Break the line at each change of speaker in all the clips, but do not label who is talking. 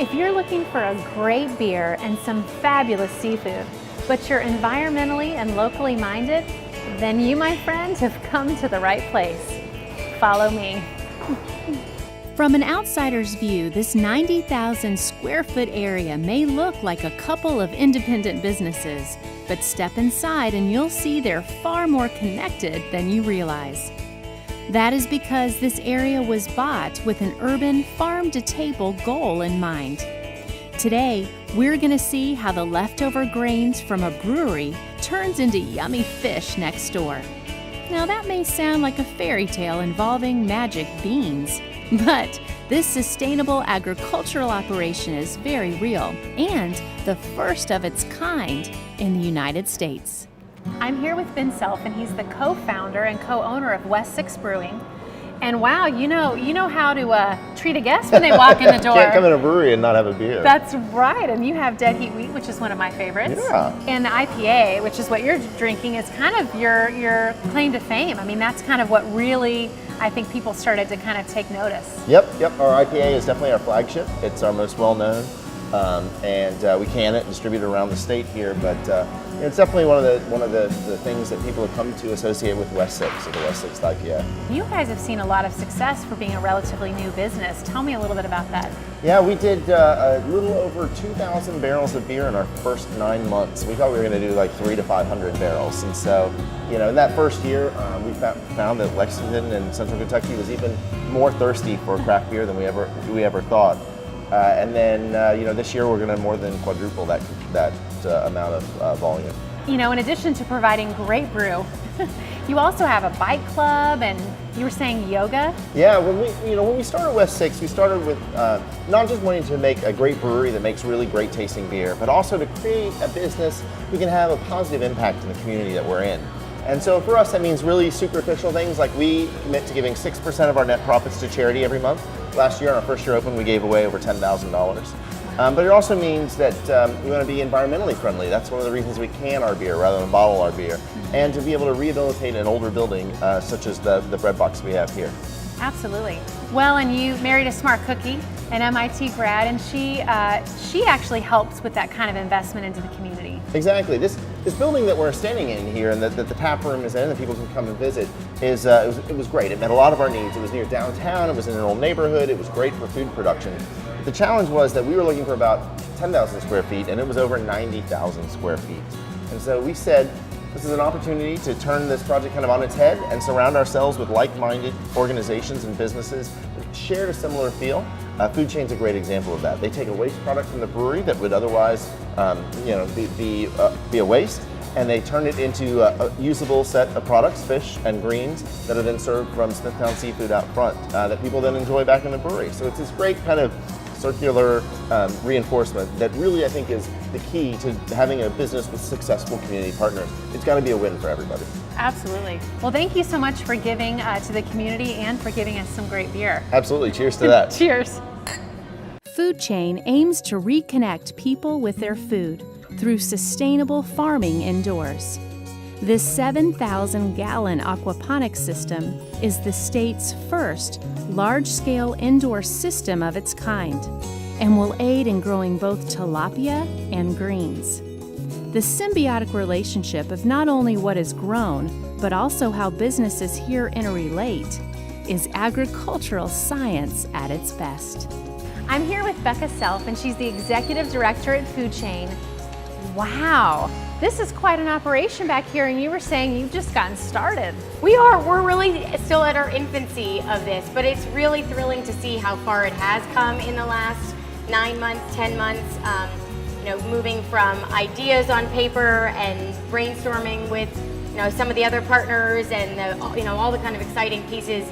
If you're looking for a great beer and some fabulous seafood, but you're environmentally and locally minded, then you, my friend, have come to the right place. Follow me. From an outsider's view, this 90,000 square foot area may look like a couple of independent businesses, but step inside and you'll see they're far more connected than you realize. That is because this area was bought with an urban farm-to-table goal in mind. Today, we're going to see how the leftover grains from a brewery turns into yummy fish next door. Now that may sound like a fairy tale involving magic beans, but this sustainable agricultural operation is very real and the first of its kind in the United States. I'm here with Michel, and he's the co-founder and co-owner of West Sixth Brewing. And wow, you know how to treat a guest when they walk in the door.
Can't come in a brewery and not have a beer.
That's right, and you have Dead Heat Wheat, which is one of my favorites.
Yeah.
And the IPA, which is what you're drinking, is kind of your claim to fame. I mean, that's kind of what really, I think people started to kind of take notice.
Yep. Our IPA is definitely our flagship. It's our most well-known, and we can it and distribute it around the state here. But it's definitely one of the things that people have come to associate with West Sixth, so the West Sixth IPA.
You guys have seen a lot of success for being a relatively new business. Tell me a little bit about that.
Yeah, we did a little over 2,000 barrels of beer in our first 9 months. We thought we were going to do like 300 to 500 barrels, and so in that first year, we found that Lexington and Central Kentucky was even more thirsty for craft beer than we ever thought. And then this year we're going to more than quadruple that amount of volume.
In addition to providing great brew, you also have a bike club, and you were saying yoga?
Yeah, when we started West Sixth, we started with not just wanting to make a great brewery that makes really great tasting beer, but also to create a business who can have a positive impact in the community that we're in. And so for us, that means really superficial things like we commit to giving 6% of our net profits to charity every month. Last year, on our first year open, we gave away over $10,000. But it also means that we want to be environmentally friendly. That's one of the reasons we can our beer rather than bottle our beer. And to be able to rehabilitate an older building such as the Breadbox we have here.
Absolutely. Well, and you married a smart cookie, an MIT grad, and she actually helps with that kind of investment into the community.
Exactly. This building that we're standing in here and that the tap room is in and people can come and visit it was great. It met a lot of our needs. It was near downtown, it was in an old neighborhood, it was great for food production. But the challenge was that we were looking for about 10,000 square feet and it was over 90,000 square feet. And so we said, this is an opportunity to turn this project kind of on its head and surround ourselves with like-minded organizations and businesses that share a similar feel. FoodChain's a great example of that. They take a waste product from the brewery that would otherwise be a waste, and they turn it into a usable set of products, fish and greens, that are then served from Smithtown Seafood out front that people then enjoy back in the brewery. So it's this great kind of circular reinforcement that really I think is the key to having a business with successful community partners. It's got to be a win for everybody.
Absolutely. Well, thank you so much for giving to the community and for giving us some great beer.
Absolutely. Cheers to that.
Cheers.
FoodChain aims to reconnect people with their food through sustainable farming indoors. This 7,000-gallon aquaponics system is the state's first large-scale indoor system of its kind and will aid in growing both tilapia and greens. The symbiotic relationship of not only what is grown, but also how businesses here interrelate, is agricultural science at its best.
I'm here with Becca Self, and she's the Executive Director at FoodChain. Wow, this is quite an operation back here, and you were saying you've just gotten started.
We're really still at our infancy of this, but it's really thrilling to see how far it has come in the last 9 months, 10 months. Moving from ideas on paper and brainstorming with some of the other partners and all the kind of exciting pieces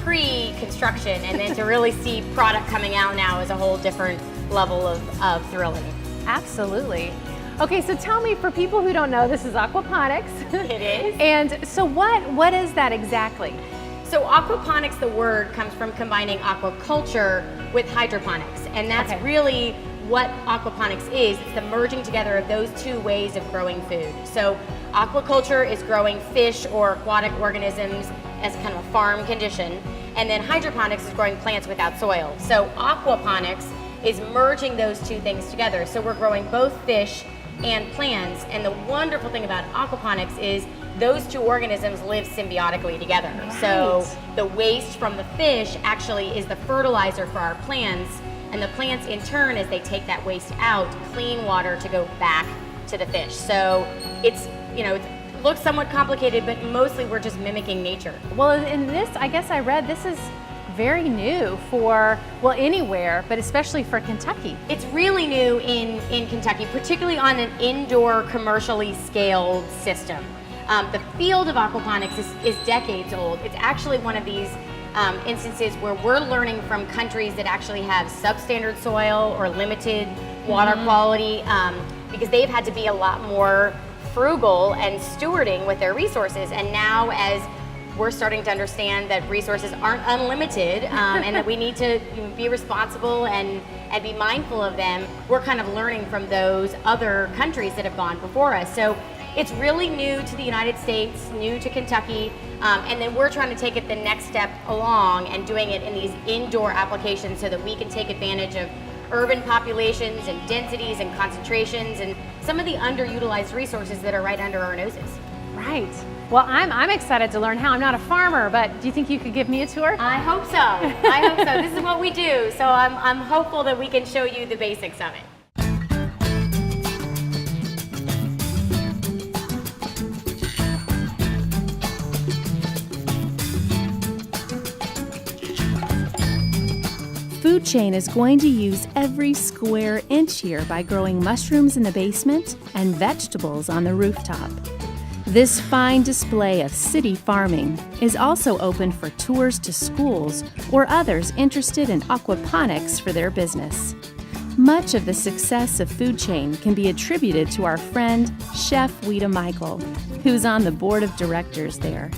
pre-construction, and then to really see product coming out now is a whole different level of thrilling.
Absolutely. Okay, so tell me, for people who don't know, this is aquaponics.
It is.
And so what is that exactly?
So aquaponics, the word, comes from combining aquaculture with hydroponics, and that's really what aquaponics is. It's the merging together of those two ways of growing food. So aquaculture is growing fish or aquatic organisms as kind of a farm condition, and then hydroponics is growing plants without soil. So aquaponics is merging those two things together. So we're growing both fish and plants, and the wonderful thing about aquaponics is those two organisms live symbiotically together. Right. So the waste from the fish actually is the fertilizer for our plants, and the plants in turn, as they take that waste out, clean water to go back to the fish. So it's, it looks somewhat complicated, but mostly we're just mimicking nature.
Well, in this, I guess I read this is very new for, well, anywhere, but especially for Kentucky.
It's really new in Kentucky, particularly on an indoor commercially scaled system. The field of aquaponics is decades old. It's actually one of these instances where we're learning from countries that actually have substandard soil or limited water quality, because they've had to be a lot more frugal and stewarding with their resources. And now, as we're starting to understand that resources aren't unlimited, and that we need to be responsible and be mindful of them, we're kind of learning from those other countries that have gone before us. So it's really new to the United States, new to Kentucky, and then we're trying to take it the next step along and doing it in these indoor applications so that we can take advantage of urban populations and densities and concentrations and some of the underutilized resources that are right under our noses.
Right. Well, I'm excited to learn how. I'm not a farmer, but do you think you could give me a tour?
I hope so. I hope so. This is what we do, so I'm hopeful that we can show you the basics of it.
FoodChain is going to use every square inch here by growing mushrooms in the basement and vegetables on the rooftop. This fine display of city farming is also open for tours to schools or others interested in aquaponics for their business. Much of the success of FoodChain can be attributed to our friend, Chef Ouita Michel, who's on the board of directors there.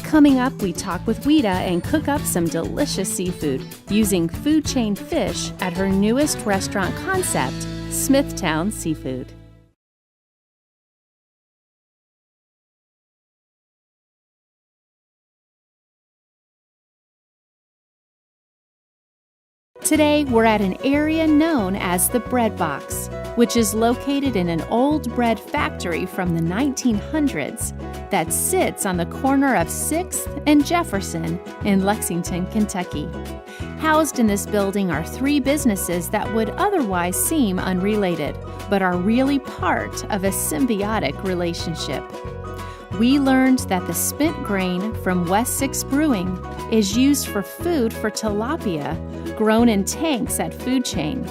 Coming up, we talk with Ouita and cook up some delicious seafood using FoodChain fish at her newest restaurant concept, Smithtown Seafood. Today, we're at an area known as the Breadbox, which is located in an old bread factory from the 1900s that sits on the corner of 6th and Jefferson in Lexington, Kentucky. Housed in this building are 3 businesses that would otherwise seem unrelated, but are really part of a symbiotic relationship. We learned that the spent grain from West Sixth Brewing is used for food for tilapia grown in tanks at FoodChain,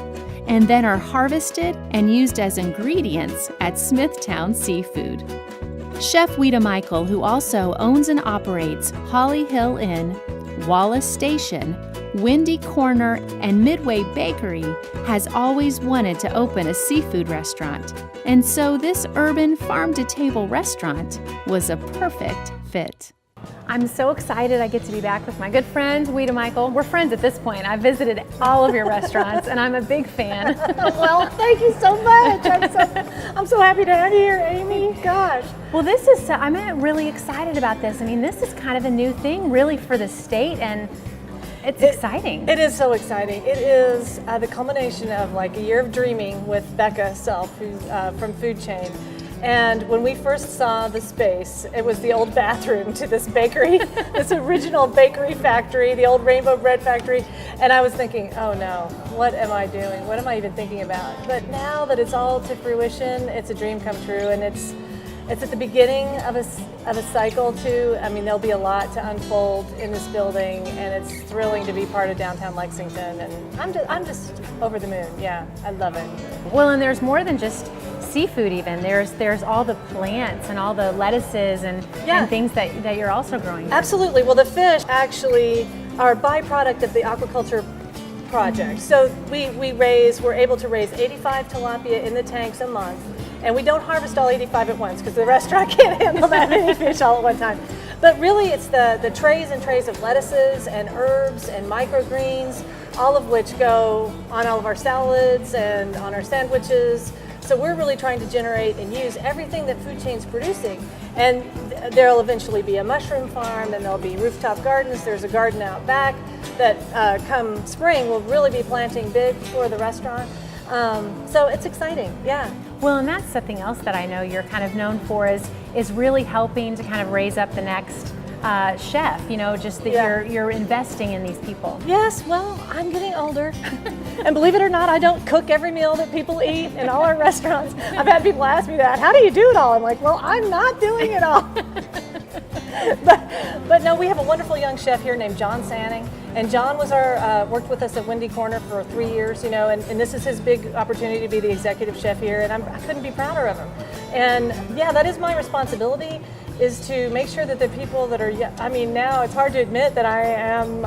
and then are harvested and used as ingredients at Smithtown Seafood. Chef Ouita Michel, who also owns and operates Holly Hill Inn, Wallace Station, Windy Corner, and Midway Bakery, has always wanted to open a seafood restaurant, and so this urban farm-to-table restaurant was a perfect fit.
I'm so excited I get to be back with my good friend, Ouita Michel. We're friends at this point. I've visited all of your restaurants, and I'm a big fan.
Well, thank you so much. I'm so happy to have you here, Amy. Gosh.
Well, this is, I'm really excited about this. I mean, this is kind of a new thing, really, for the state, and it's exciting.
It is so exciting. It is the culmination of like a year of dreaming with Becca herself, who's from FoodChain. And when we first saw the space, it was the old bathroom to this bakery, this original bakery factory, the old Rainbow Bread Factory. And I was thinking, oh no, what am I doing? What am I even thinking about? But now that it's all to fruition, it's a dream come true, and it's at the beginning of a cycle too. I mean, there'll be a lot to unfold in this building, and it's thrilling to be part of downtown Lexington. And I'm just over the moon. Yeah, I love it.
Well, and there's more than just seafood even. There's all the plants and all the lettuces and things that you're also growing.
Absolutely. Well, the fish actually are a byproduct of the aquaculture project. So we're able to raise 85 tilapia in the tanks a month. And we don't harvest all 85 at once because the restaurant can't handle that many fish all at one time. But really it's the trays and trays of lettuces and herbs and microgreens, all of which go on all of our salads and on our sandwiches. So we're really trying to generate and use everything that FoodChain's producing. And there'll eventually be a mushroom farm, then there'll be rooftop gardens. There's a garden out back that come spring we'll really be planting big for the restaurant. So it's exciting, yeah.
Well, and that's something else that I know you're kind of known for is really helping to kind of raise up the next chef, you know, just that you're investing in these people.
Yes, well, I'm getting older. And believe it or not, I don't cook every meal that people eat in all our restaurants. I've had people ask me that, how do you do it all? I'm like, well, I'm not doing it all. But no, we have a wonderful young chef here named John Sanning. And John was worked with us at Windy Corner for 3 years, you know, and this is his big opportunity to be the executive chef here, and I couldn't be prouder of him. And yeah, that is my responsibility, is to make sure that the people that are, I mean, now it's hard to admit that I am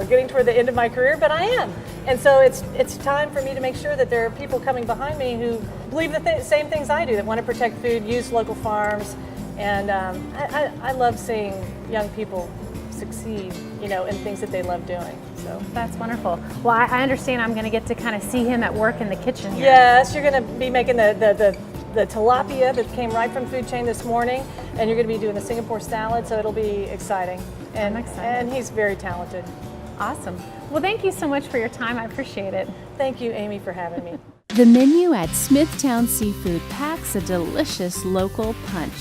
getting toward the end of my career, but I am. And so it's time for me to make sure that there are people coming behind me who believe the same things I do, that want to protect food, use local farms, and I love seeing young people succeed, you know, in things that they love doing. So
that's wonderful. Well, I understand I'm going to get to kind of see him at work in the kitchen here.
Yes, you're going to be making the tilapia that came right from FoodChain this morning, and you're going to be doing the Singapore salad, so it'll be exciting. And,
I'm excited.
And he's very talented.
Awesome. Well, thank you so much for your time. I appreciate it.
Thank you, Amy, for having me.
The menu at Smithtown Seafood packs a delicious local punch.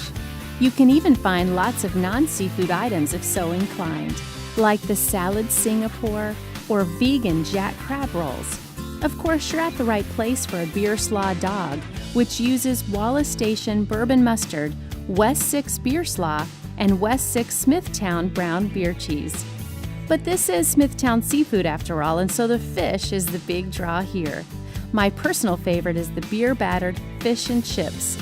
You can even find lots of non-seafood items if so inclined, like the salad Singapore or vegan jack crab rolls. Of course, you're at the right place for a beer slaw dog, which uses Wallace Station bourbon mustard, West Sixth beer slaw, and West Sixth Smithtown brown beer cheese. But this is Smithtown Seafood after all, and so the fish is the big draw here. My personal favorite is the beer-battered fish and chips.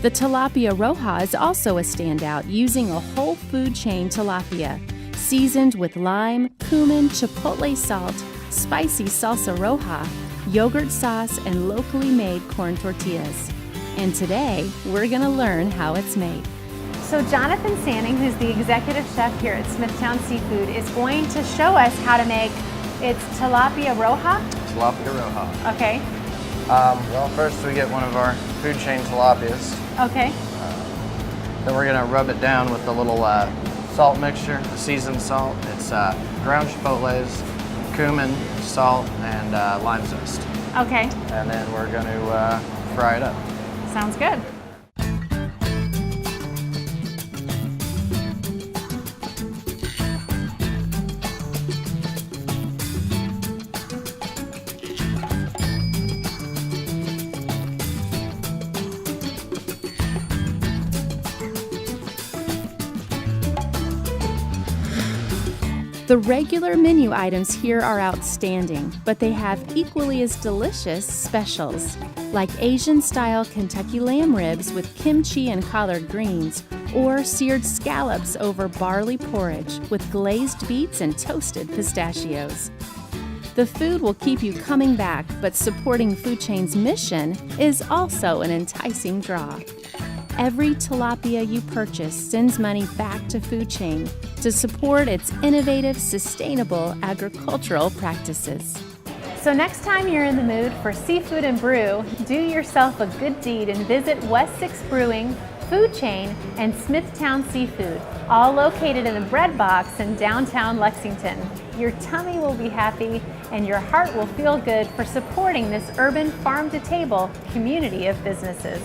The tilapia roja is also a standout, using a whole FoodChain tilapia, seasoned with lime, cumin, chipotle salt, spicy salsa roja, yogurt sauce, and locally made corn tortillas. And today, we're going to learn how it's made.
So Jonathan Sanning, who's the executive chef here at Smithtown Seafood, is going to show us how to make its tilapia roja.
Tilapia roja.
Okay.
Well, first we get one of our FoodChain tilapias.
Okay.
Then we're gonna rub it down with a little salt mixture, seasoned salt. It's ground chipotles, cumin, salt, and lime zest.
Okay.
And then we're gonna fry it up.
Sounds good.
The regular menu items here are outstanding, but they have equally as delicious specials, like Asian-style Kentucky lamb ribs with kimchi and collard greens, or seared scallops over barley porridge with glazed beets and toasted pistachios. The food will keep you coming back, but supporting FoodChain's mission is also an enticing draw. Every tilapia you purchase sends money back to FoodChain to support its innovative, sustainable agricultural practices.
So next time you're in the mood for seafood and brew, do yourself a good deed and visit West Sixth Brewing, FoodChain, and Smithtown Seafood, all located in the Breadbox in downtown Lexington. Your tummy will be happy and your heart will feel good for supporting this urban farm-to-table community of businesses.